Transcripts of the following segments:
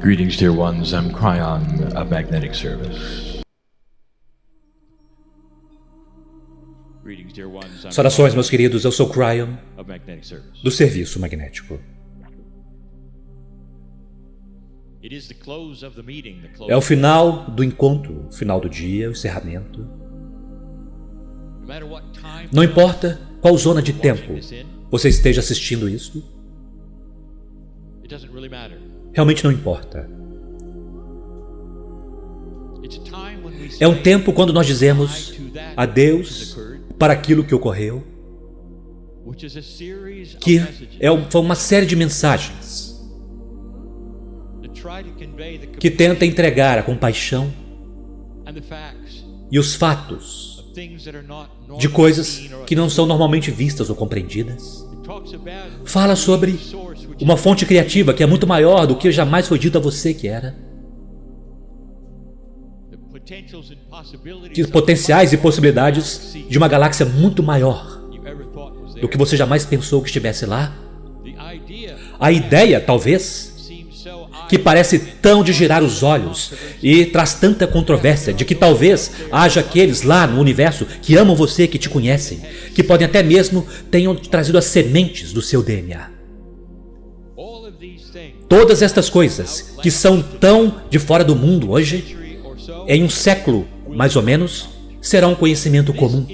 Greetings, dear ones. I'm Cryon of Magnetic Service. Saudações, meus queridos. Eu sou Cryon, do Serviço Magnético. É o final do encontro, o final do dia, o encerramento. Não importa qual zona de tempo você esteja assistindo isso, realmente não importa. É um tempo quando nós dizemos adeus para aquilo que ocorreu, que foi uma série de mensagens que tenta entregar a compaixão e os fatos de coisas que não são normalmente vistas ou compreendidas. Fala sobre uma fonte criativa que é muito maior do que jamais foi dito a você que era. De potenciais e possibilidades de uma galáxia muito maior do que você jamais pensou que estivesse lá. A ideia, talvez, que parece tão de girar os olhos e traz tanta controvérsia, de que talvez haja aqueles lá no universo que amam você, que te conhecem, que podem até mesmo tenham trazido as sementes do seu DNA. Todas estas coisas que são tão de fora do mundo hoje, em um século, mais ou menos, será um conhecimento comum.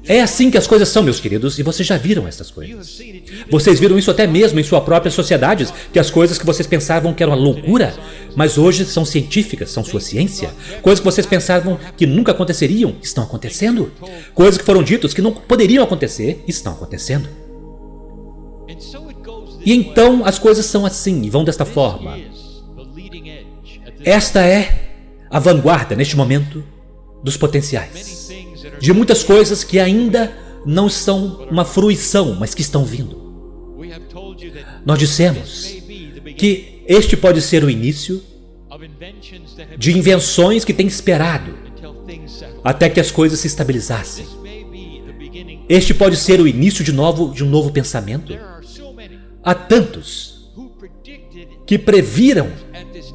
É assim que as coisas são, meus queridos, e vocês já viram essas coisas. Vocês viram isso até mesmo em suas próprias sociedades, que as coisas que vocês pensavam que eram uma loucura, mas hoje são científicas, são sua ciência. Coisas que vocês pensavam que nunca aconteceriam, estão acontecendo. Coisas que foram ditas que não poderiam acontecer, estão acontecendo. E então as coisas são assim, e vão desta forma. Esta é a vanguarda, neste momento, dos potenciais. De muitas coisas que ainda não são uma fruição, mas que estão vindo. Nós dissemos que este pode ser o início de invenções que têm esperado até que as coisas se estabilizassem. Este pode ser o início de um novo pensamento. Há tantos que previram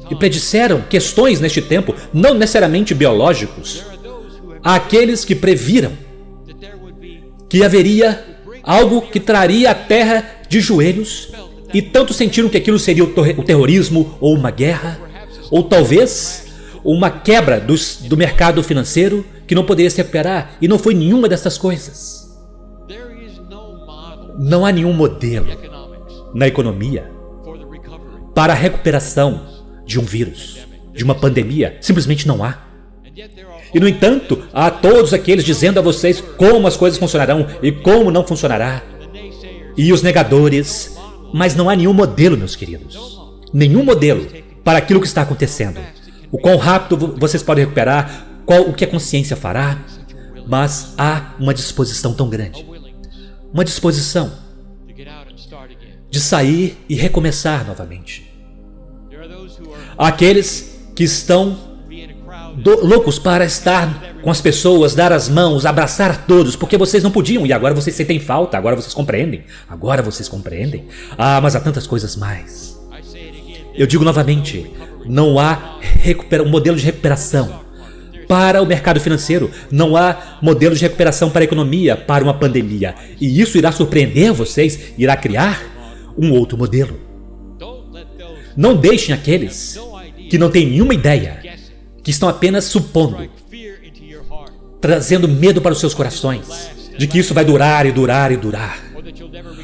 e predisseram questões neste tempo, não necessariamente biológicos. Há aqueles que previram que haveria algo que traria a Terra de joelhos e tanto sentiram que aquilo seria o terrorismo ou uma guerra, ou talvez uma quebra do mercado financeiro que não poderia se recuperar, e não foi nenhuma dessas coisas. Não há nenhum modelo na economia para a recuperação de um vírus, de uma pandemia. Simplesmente não há. E no entanto, há todos aqueles dizendo a vocês como as coisas funcionarão e como não funcionará. E os negadores. Mas não há nenhum modelo, meus queridos. Nenhum modelo para aquilo que está acontecendo. O quão rápido vocês podem recuperar, o que a consciência fará. Mas há uma disposição tão grande. Uma disposição de sair e recomeçar novamente. Há aqueles que estão loucos para estar com as pessoas, dar as mãos, abraçar todos, porque vocês não podiam, e agora vocês sentem falta, agora vocês compreendem. Agora vocês compreendem. Mas há tantas coisas mais. Eu digo novamente, não há um modelo de recuperação para o mercado financeiro, não há modelo de recuperação para a economia, para uma pandemia. E isso irá surpreender vocês, irá criar um outro modelo. Não deixem aqueles que não têm nenhuma ideia, que estão apenas supondo, trazendo medo para os seus corações, de que isso vai durar e durar e durar,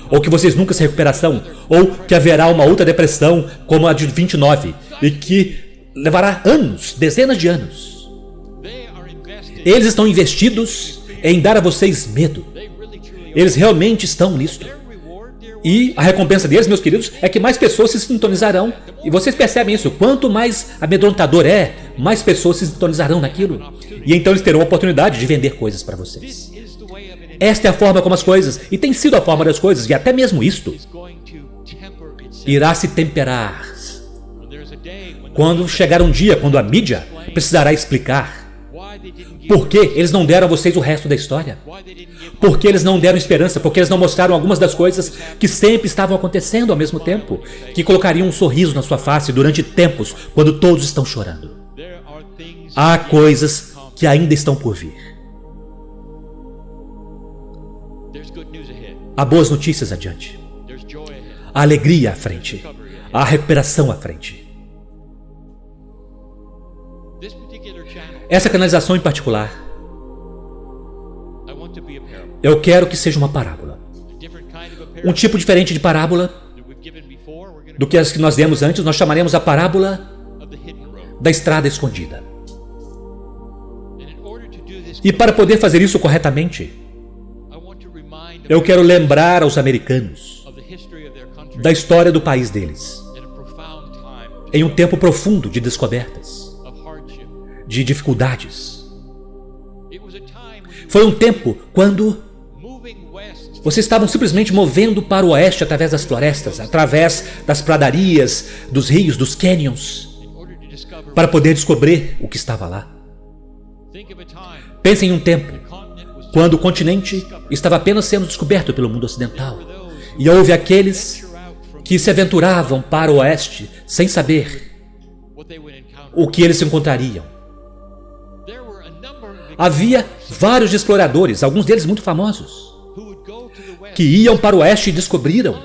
ou que vocês nunca se recuperarão, ou que haverá uma outra depressão como a de 29, e que levará anos, dezenas de anos. Eles estão investidos em dar a vocês medo. Eles realmente estão nisso. E a recompensa deles, meus queridos, é que mais pessoas se sintonizarão. E vocês percebem isso. Quanto mais amedrontador mais pessoas se sintonizarão naquilo. E então eles terão a oportunidade de vender coisas para vocês. Esta é a forma como as coisas, e tem sido a forma das coisas, e até mesmo isto irá se temperar. Quando chegar um dia, quando a mídia precisará explicar por que eles não deram a vocês o resto da história. Porque eles não deram esperança, porque eles não mostraram algumas das coisas que sempre estavam acontecendo ao mesmo tempo, que colocariam um sorriso na sua face durante tempos, quando todos estão chorando. Há coisas que ainda estão por vir. Há boas notícias adiante. Há alegria à frente. Há recuperação à frente. Essa canalização em particular, eu quero que seja uma parábola. Um tipo diferente de parábola do que as que nós demos antes. Nós chamaremos a parábola da estrada escondida. E para poder fazer isso corretamente, eu quero lembrar aos americanos da história do país deles, em um tempo profundo de descobertas, de dificuldades. Foi um tempo quando vocês estavam simplesmente movendo para o oeste através das florestas, através das pradarias, dos rios, dos canyons, para poder descobrir o que estava lá. Pense em um tempo quando o continente estava apenas sendo descoberto pelo mundo ocidental, e houve aqueles que se aventuravam para o oeste sem saber o que eles encontrariam. Havia vários exploradores, alguns deles muito famosos, que iam para o oeste e descobriram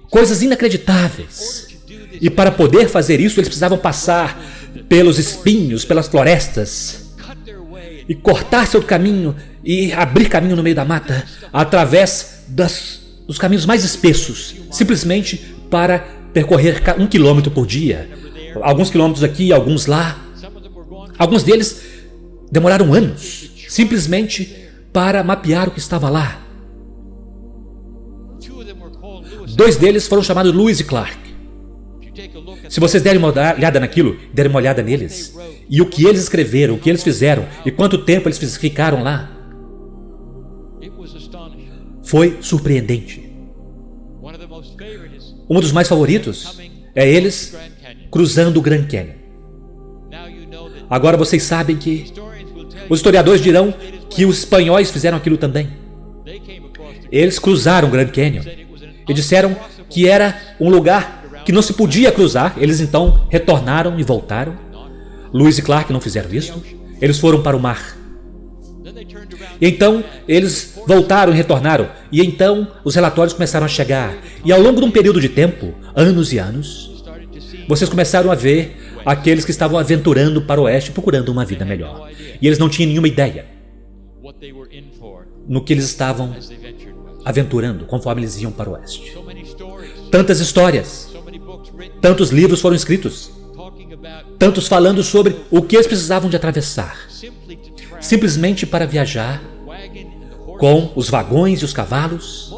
coisas inacreditáveis. E para poder fazer isso, eles precisavam passar pelos espinhos, pelas florestas, e cortar seu caminho e abrir caminho no meio da mata, através dos caminhos mais espessos, simplesmente para percorrer 1 quilômetro por dia. Alguns quilômetros aqui, alguns lá. Alguns deles demoraram anos, simplesmente para mapear o que estava lá. 2 deles foram chamados Lewis e Clark. Se vocês derem uma olhada naquilo, derem uma olhada neles, e o que eles escreveram, o que eles fizeram, e quanto tempo eles ficaram lá, foi surpreendente. Um dos mais favoritos é eles cruzando o Grand Canyon. Agora vocês sabem que os historiadores dirão que os espanhóis fizeram aquilo também. Eles cruzaram o Grand Canyon e disseram que era um lugar que não se podia cruzar. Eles então retornaram e voltaram. Lewis e Clark não fizeram isso. Eles foram para o mar. E então eles voltaram e retornaram. E então os relatórios começaram a chegar. E ao longo de um período de tempo, anos e anos, vocês começaram a ver aqueles que estavam aventurando para o oeste, procurando uma vida melhor. E eles não tinham nenhuma ideia no que eles estavam aventurando conforme eles iam para o oeste. Tantas histórias, tantos livros foram escritos, tantos falando sobre o que eles precisavam de atravessar, simplesmente para viajar com os vagões e os cavalos.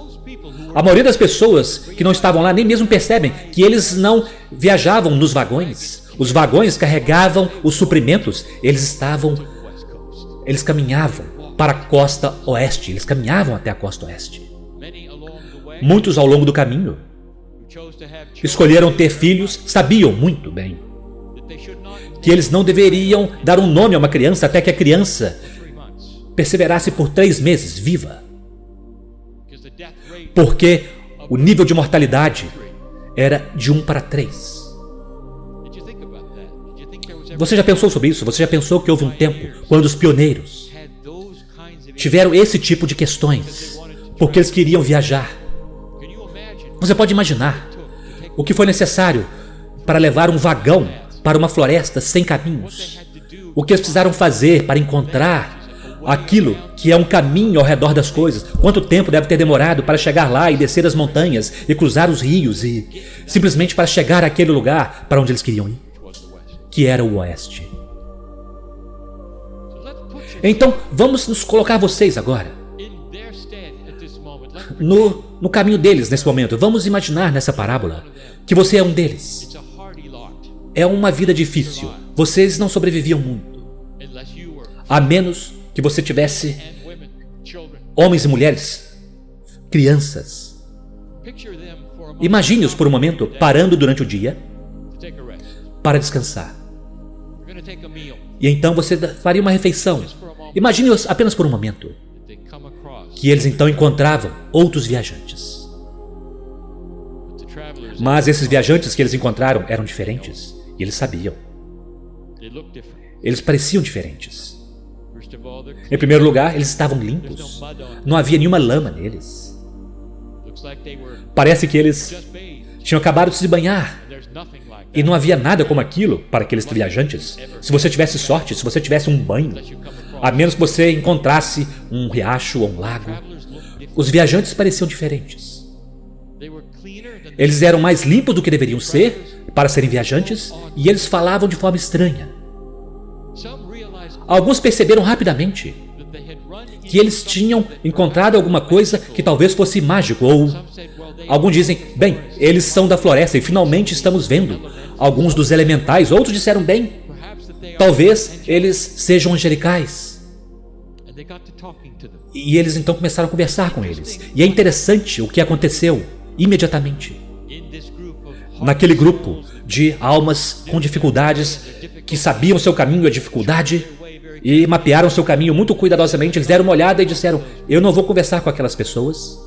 A maioria das pessoas que não estavam lá nem mesmo percebem que eles não viajavam nos vagões. Os vagões carregavam os suprimentos. Eles caminhavam para a costa oeste. Eles caminhavam até a costa oeste. Muitos ao longo do caminho escolheram ter filhos, sabiam muito bem que eles não deveriam dar um nome a uma criança até que a criança perseverasse por 3 meses viva. Porque o nível de mortalidade era de 1 para 3. Você já pensou sobre isso? Você já pensou que houve um tempo quando os pioneiros tiveram esse tipo de questões porque eles queriam viajar? Você pode imaginar o que foi necessário para levar um vagão para uma floresta sem caminhos? O que eles precisaram fazer para encontrar aquilo que é um caminho ao redor das coisas? Quanto tempo deve ter demorado para chegar lá e descer as montanhas e cruzar os rios e simplesmente para chegar àquele lugar para onde eles queriam ir, que era o oeste. Então vamos nos colocar vocês agora no caminho deles nesse momento. Vamos imaginar nessa parábola que você é um deles. É uma vida difícil. Vocês não sobreviviam muito, a menos que você tivesse homens e mulheres, crianças. Imagine-os por um momento parando durante o dia para descansar. E então você faria uma refeição. Imagine-os apenas por um momento. que eles então encontravam outros viajantes. Mas esses viajantes que eles encontraram eram diferentes, e eles sabiam. Eles pareciam diferentes. Em primeiro lugar, eles estavam limpos. Não havia nenhuma lama neles. Parece que eles tinham acabado de se banhar. E não havia nada como aquilo para aqueles viajantes. Se você tivesse sorte, se você tivesse um banho, a menos que você encontrasse um riacho ou um lago, os viajantes pareciam diferentes. Eles eram mais limpos do que deveriam ser para serem viajantes, e eles falavam de forma estranha. Alguns perceberam rapidamente que eles tinham encontrado alguma coisa que talvez fosse mágico, ou alguns dizem, bem, eles são da floresta e finalmente estamos vendo alguns dos elementais. Outros disseram, bem, talvez eles sejam angelicais. E eles então começaram a conversar com eles. E é interessante o que aconteceu imediatamente. Naquele grupo de almas com dificuldades, que sabiam seu caminho, a dificuldade, e mapearam seu caminho muito cuidadosamente, eles deram uma olhada e disseram, eu não vou conversar com aquelas pessoas.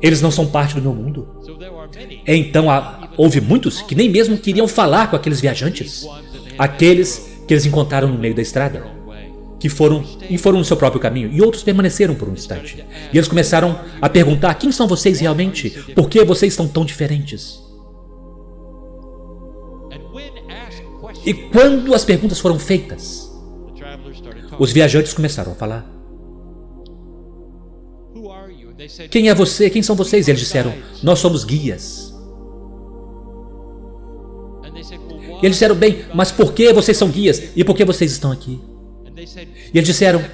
Eles não são parte do meu mundo. Então houve muitos que nem mesmo queriam falar com aqueles viajantes, aqueles que eles encontraram no meio da estrada, que foram no seu próprio caminho, e outros permaneceram por um instante. E eles começaram a perguntar, quem são vocês realmente? Por que vocês estão tão diferentes? E quando as perguntas foram feitas, os viajantes começaram a falar. Quem é você? Quem são vocês? E eles disseram, nós somos guias. E eles disseram, bem, mas por que vocês são guias? E por que vocês estão aqui? E eles disseram,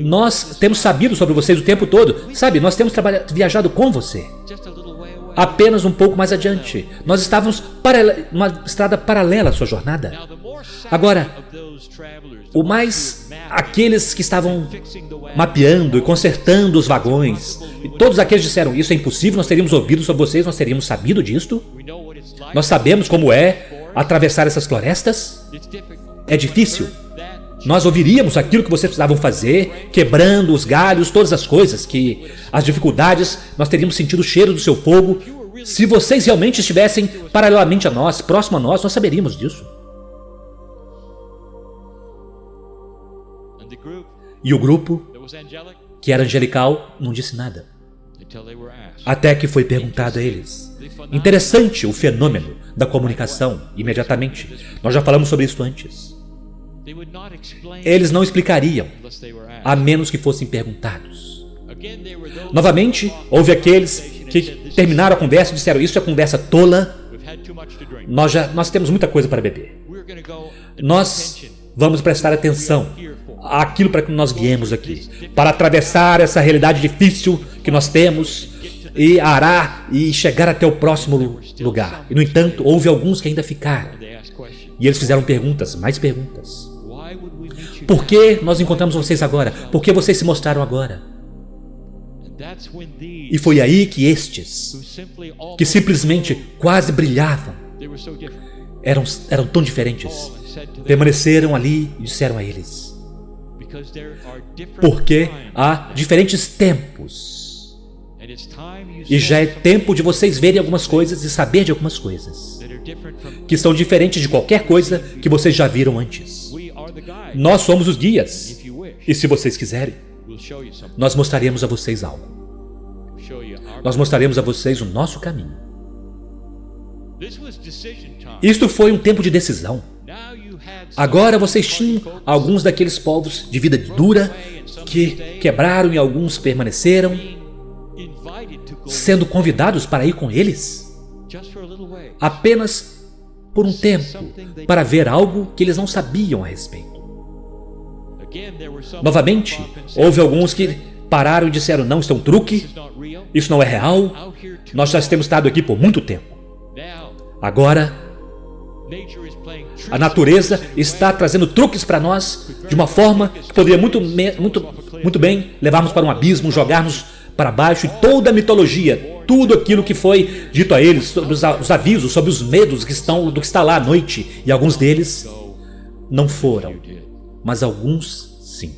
nós temos sabido sobre vocês o tempo todo. Sabe, nós temos viajado com você. Apenas um pouco mais adiante. Nós estávamos numa estrada paralela à sua jornada. Agora, aqueles que estavam mapeando e consertando os vagões, e todos aqueles disseram, isso é impossível, nós teríamos ouvido sobre vocês, nós teríamos sabido disto. Nós sabemos como é atravessar essas florestas. É difícil. Nós ouviríamos aquilo que vocês precisavam fazer, quebrando os galhos, todas as coisas, as dificuldades, nós teríamos sentido o cheiro do seu fogo. Se vocês realmente estivessem paralelamente a nós, próximo a nós saberíamos disso. E o grupo, que era angelical, não disse nada. Até que foi perguntado a eles. Interessante o fenômeno da comunicação, imediatamente. Nós já falamos sobre isso antes. Eles não explicariam, a menos que fossem perguntados. Novamente, houve aqueles que terminaram a conversa e disseram, isso é conversa tola, nós temos muita coisa para beber. Nós vamos prestar atenção àquilo para que nós viemos aqui, para atravessar essa realidade difícil que nós temos e arar e chegar até o próximo lugar. E, no entanto, houve alguns que ainda ficaram. E eles fizeram perguntas, mais perguntas. Por que nós encontramos vocês agora? Por que vocês se mostraram agora? E foi aí que estes, que simplesmente quase brilhavam, eram tão diferentes, permaneceram ali e disseram a eles, porque há diferentes tempos, e já é tempo de vocês verem algumas coisas e saber de algumas coisas, que são diferentes de qualquer coisa que vocês já viram antes. Nós somos os guias, e se vocês quiserem, nós mostraremos a vocês algo. Nós mostraremos a vocês o nosso caminho. Isto foi um tempo de decisão. Agora vocês tinham alguns daqueles povos de vida dura que quebraram e alguns permaneceram, sendo convidados para ir com eles, apenas por um tempo, para ver algo que eles não sabiam a respeito. Novamente, houve alguns que pararam e disseram, não, isso é um truque, isso não é real, nós já temos estado aqui por muito tempo. Agora, a natureza está trazendo truques para nós de uma forma que poderia muito bem levarmos para um abismo, jogarmos para baixo, e toda a mitologia, tudo aquilo que foi dito a eles, sobre os avisos, sobre os medos do que está lá à noite, e alguns deles não foram, mas alguns sim.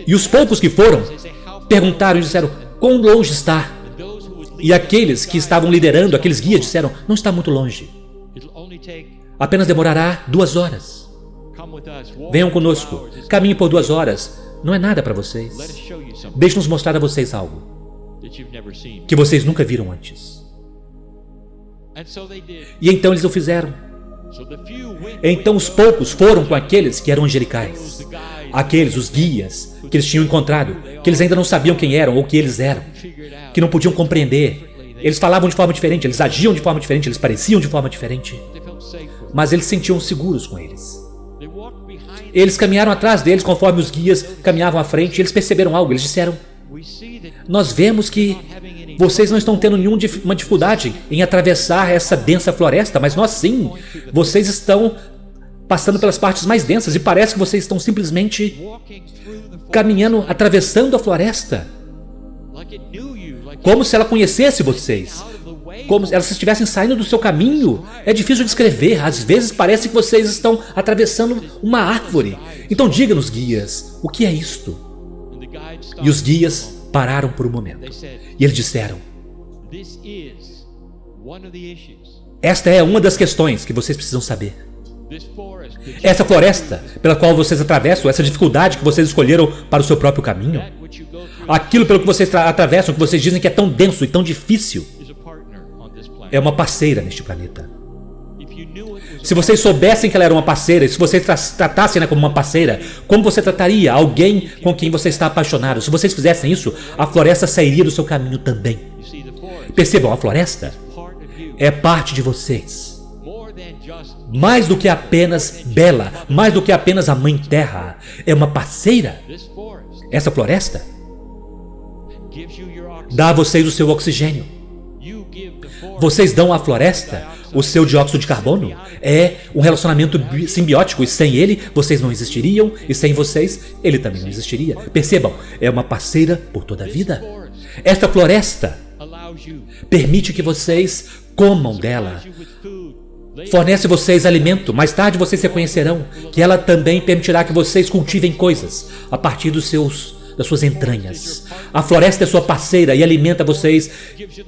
E os poucos que foram, perguntaram e disseram, quão longe está? E aqueles que estavam liderando, aqueles guias, disseram, não está muito longe. Apenas demorará 2 horas. Venham conosco, caminhe por 2 horas. Não é nada para vocês. Deixe-nos mostrar a vocês algo que vocês nunca viram antes. E então eles o fizeram. Então os poucos foram com aqueles que eram angelicais. Aqueles, os guias, que eles tinham encontrado, que eles ainda não sabiam quem eram ou que eles eram, que não podiam compreender. Eles falavam de forma diferente, eles agiam de forma diferente, eles pareciam de forma diferente. Mas eles se sentiam seguros com eles. Eles caminharam atrás deles conforme os guias caminhavam à frente. Eles perceberam algo, eles disseram, nós vemos que vocês não estão tendo nenhuma dificuldade em atravessar essa densa floresta, mas nós sim. Vocês estão passando pelas partes mais densas e parece que vocês estão simplesmente caminhando, atravessando a floresta. Como se ela conhecesse vocês. Como se elas estivessem saindo do seu caminho. É difícil descrever. Às vezes parece que vocês estão atravessando uma árvore. Então diga-nos, guias, o que é isto? E os guias pararam por um momento. E eles disseram, esta é uma das questões que vocês precisam saber. Essa floresta pela qual vocês atravessam, essa dificuldade que vocês escolheram para o seu próprio caminho, aquilo pelo que vocês atravessam, que vocês dizem que é tão denso e tão difícil, é uma parceira neste planeta. Se vocês soubessem que ela era uma parceira, e se vocês tratassem ela como uma parceira, como você trataria alguém com quem você está apaixonado? Se vocês fizessem isso, a floresta sairia do seu caminho também. Percebam, a floresta é parte de vocês. Mais do que apenas bela, mais do que apenas a Mãe Terra, é uma parceira. Essa floresta dá a vocês o seu oxigênio. Vocês dão à floresta o seu dióxido de carbono. É um relacionamento simbiótico e sem ele, vocês não existiriam e sem vocês, ele também não existiria. Percebam, é uma parceira por toda a vida. Esta floresta permite que vocês comam dela. Fornece vocês alimento. Mais tarde vocês reconhecerão que ela também permitirá que vocês cultivem coisas a partir das suas entranhas. A floresta é sua parceira e alimenta vocês.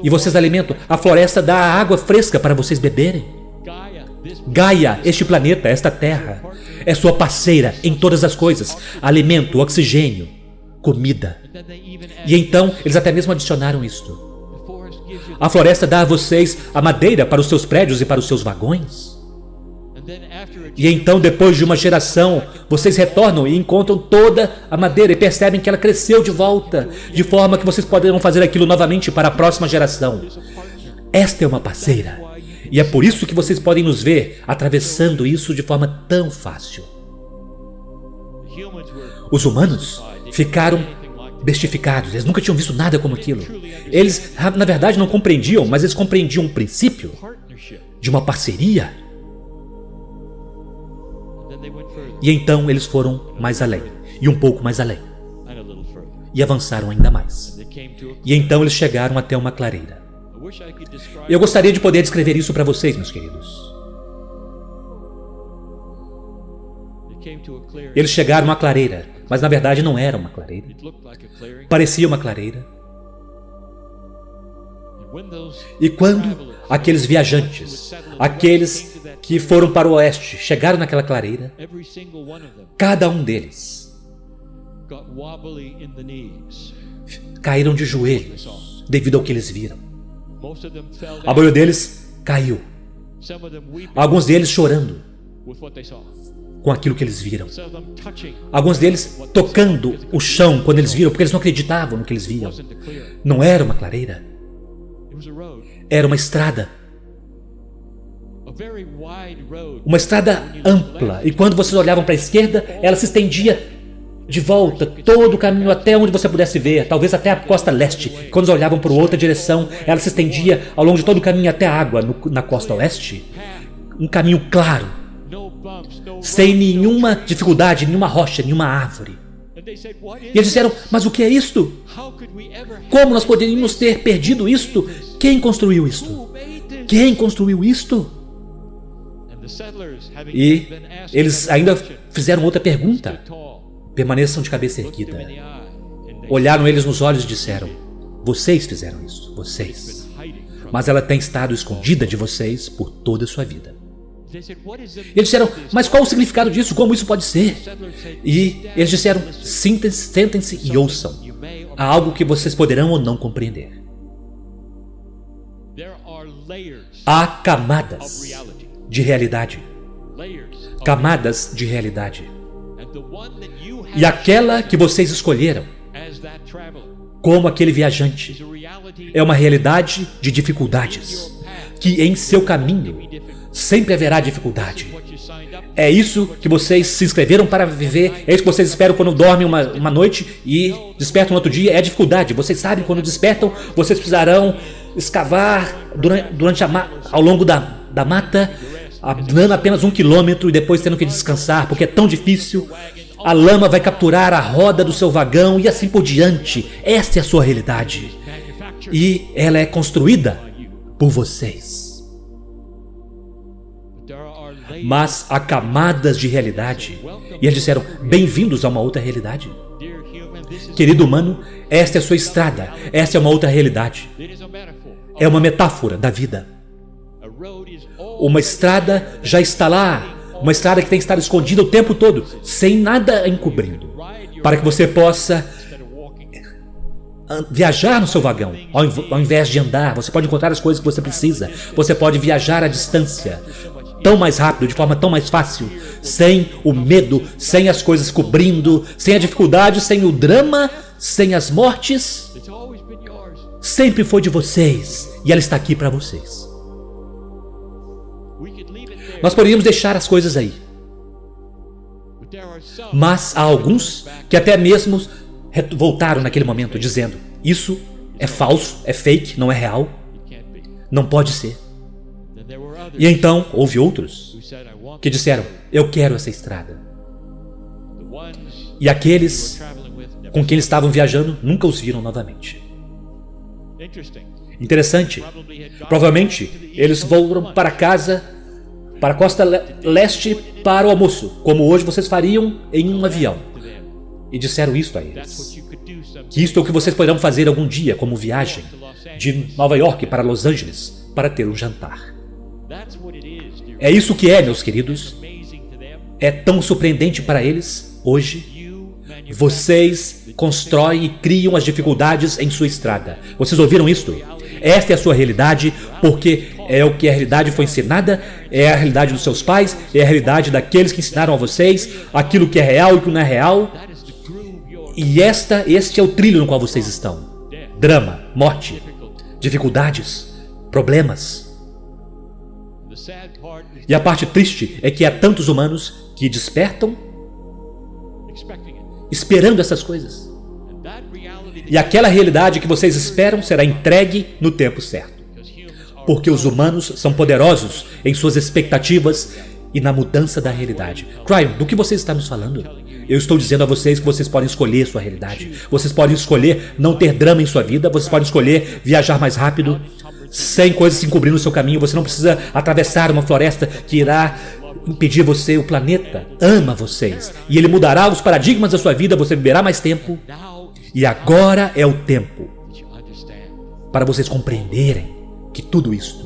E vocês alimentam. A floresta dá água fresca para vocês beberem. Gaia, este planeta, esta terra, é sua parceira em todas as coisas. Alimento, oxigênio, comida. E então eles até mesmo adicionaram isto. A floresta dá a vocês a madeira para os seus prédios e para os seus vagões. E então, depois de uma geração, vocês retornam e encontram toda a madeira e percebem que ela cresceu de volta, de forma que vocês poderão fazer aquilo novamente para a próxima geração. Esta é uma parceira. E é por isso que vocês podem nos ver atravessando isso de forma tão fácil. Os humanos ficaram bestificados, eles nunca tinham visto nada como aquilo. Eles, na verdade, não compreendiam, mas eles compreendiam o princípio de uma parceria. E então eles foram mais além, e um pouco mais além, e avançaram ainda mais. E então eles chegaram até uma clareira. Eu gostaria de poder descrever isso para vocês, meus queridos. Eles chegaram à clareira, mas na verdade não era uma clareira. Parecia uma clareira. E quando aqueles viajantes, aqueles que foram para o oeste, chegaram naquela clareira, cada um deles caíram de joelhos devido ao que eles viram. A maioria deles caiu. Alguns deles chorando com aquilo que eles viram. Alguns deles tocando o chão quando eles viram, porque eles não acreditavam no que eles viam. Não era uma clareira. Era uma estrada. Uma estrada ampla. E quando vocês olhavam para a esquerda, ela se estendia de volta, todo o caminho até onde você pudesse ver, talvez até a costa leste. Quando eles olhavam para outra direção, ela se estendia ao longo de todo o caminho até a água na costa oeste. Um caminho claro, sem nenhuma dificuldade, nenhuma rocha, nenhuma árvore. E eles disseram, mas o que é isto? Como nós poderíamos ter perdido isto? Quem construiu isto? Quem construiu isto? E eles ainda fizeram outra pergunta. permaneçam de cabeça erguida. Olharam eles nos olhos e disseram: vocês fizeram isso, vocês. Mas ela tem estado escondida de vocês por toda a sua vida. Eles disseram: mas qual o significado disso? Como isso pode ser? E eles disseram: sentem-se e ouçam. Há algo que vocês poderão ou não compreender. Há camadas de realidade. Camadas de realidade. E aquela que vocês escolheram como aquele viajante é uma realidade de dificuldades, que em seu caminho sempre haverá dificuldade. É isso que vocês se inscreveram para viver, é isso que vocês esperam quando dormem uma noite e despertam no outro dia, é a dificuldade. Vocês sabem, quando despertam, vocês precisarão escavar ao longo da mata, andando apenas 1 quilômetro e depois tendo que descansar, porque é tão difícil. A lama vai capturar a roda do seu vagão e assim por diante. Esta é a sua realidade. E ela é construída por vocês. Mas há camadas de realidade. E eles disseram: bem-vindos a uma outra realidade. Querido humano, esta é a sua estrada. Esta é uma outra realidade. É uma metáfora da vida. Uma estrada já está lá. Uma estrada que tem que estar escondida o tempo todo, sem nada encobrindo, para que você possa viajar no seu vagão. Ao invés de andar, você pode encontrar as coisas que você precisa. Você pode viajar à distância, tão mais rápido, de forma tão mais fácil, sem o medo, sem as coisas cobrindo, sem a dificuldade, sem o drama, sem as mortes. Sempre foi de vocês, e ela está aqui para vocês. Nós poderíamos deixar as coisas aí. Mas há alguns que até mesmo voltaram naquele momento dizendo: isso é falso, é fake, não é real, não pode ser. E então houve outros que disseram: eu quero essa estrada. E aqueles com quem eles estavam viajando nunca os viram novamente. Interessante. Provavelmente eles foram para casa, para a costa leste, para o almoço, como hoje vocês fariam em um avião. E disseram isto a eles: que isto é o que vocês poderão fazer algum dia, como viagem de Nova York para Los Angeles, para ter um jantar. É isso que é, meus queridos. É tão surpreendente para eles hoje. Vocês constroem e criam as dificuldades em sua estrada. Vocês ouviram isto? Esta é a sua realidade, porque é o que a realidade foi ensinada, é a realidade dos seus pais, é a realidade daqueles que ensinaram a vocês aquilo que é real e o que não é real. E este é o trilho no qual vocês estão. Drama, morte, dificuldades, problemas. E a parte triste é que há tantos humanos que despertam esperando essas coisas. E aquela realidade que vocês esperam será entregue no tempo certo. Porque os humanos são poderosos em suas expectativas e na mudança da realidade. Cryon, do que você está nos falando? Eu estou dizendo a vocês que vocês podem escolher sua realidade. Vocês podem escolher não ter drama em sua vida. Vocês podem escolher viajar mais rápido, sem coisas se encobrindo no seu caminho. Você não precisa atravessar uma floresta que irá impedir você. O planeta ama vocês e ele mudará os paradigmas da sua vida. Você viverá mais tempo. E agora é o tempo para vocês compreenderem que tudo isso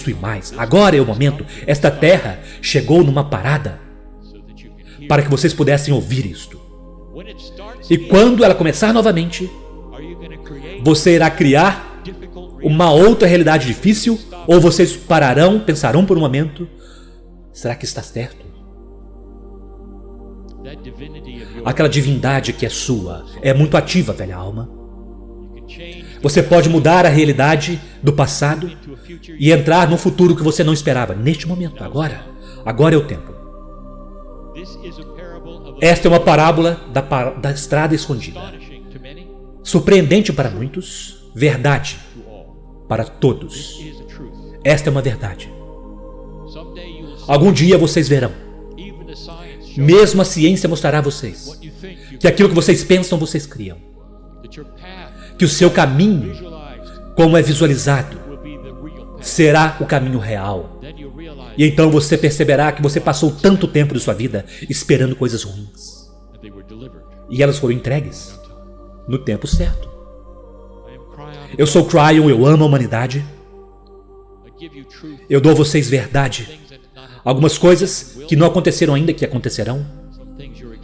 e mais, agora é o momento. Esta terra chegou numa parada para que vocês pudessem ouvir isto. E quando ela começar novamente, você irá criar uma outra realidade difícil, ou vocês pararão, pensarão por um momento: será que está certo? Aquela divindade que é sua é muito ativa, velha alma. Você pode mudar a realidade do passado e entrar no futuro que você não esperava. Neste momento, agora é o tempo. Esta é uma parábola da estrada escondida. Surpreendente para muitos, verdade para todos. Esta é uma verdade. Algum dia vocês verão. Mesmo a ciência mostrará a vocês que aquilo que vocês pensam, vocês criam. Que o seu caminho, como é visualizado, será o caminho real. E então você perceberá que você passou tanto tempo de sua vida esperando coisas ruins. E elas foram entregues no tempo certo. Eu sou Cryon, eu amo a humanidade. Eu dou a vocês verdade. Algumas coisas que não aconteceram ainda que acontecerão.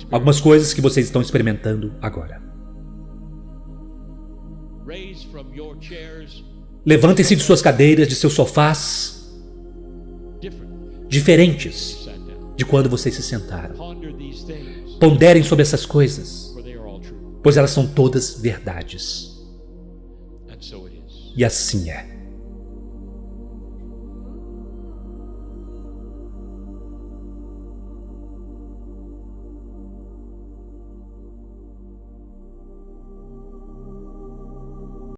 Algumas coisas que vocês estão experimentando agora. Levantem-se de suas cadeiras, de seus sofás, diferentes de quando vocês se sentaram. Ponderem sobre essas coisas, pois elas são todas verdades. E assim é.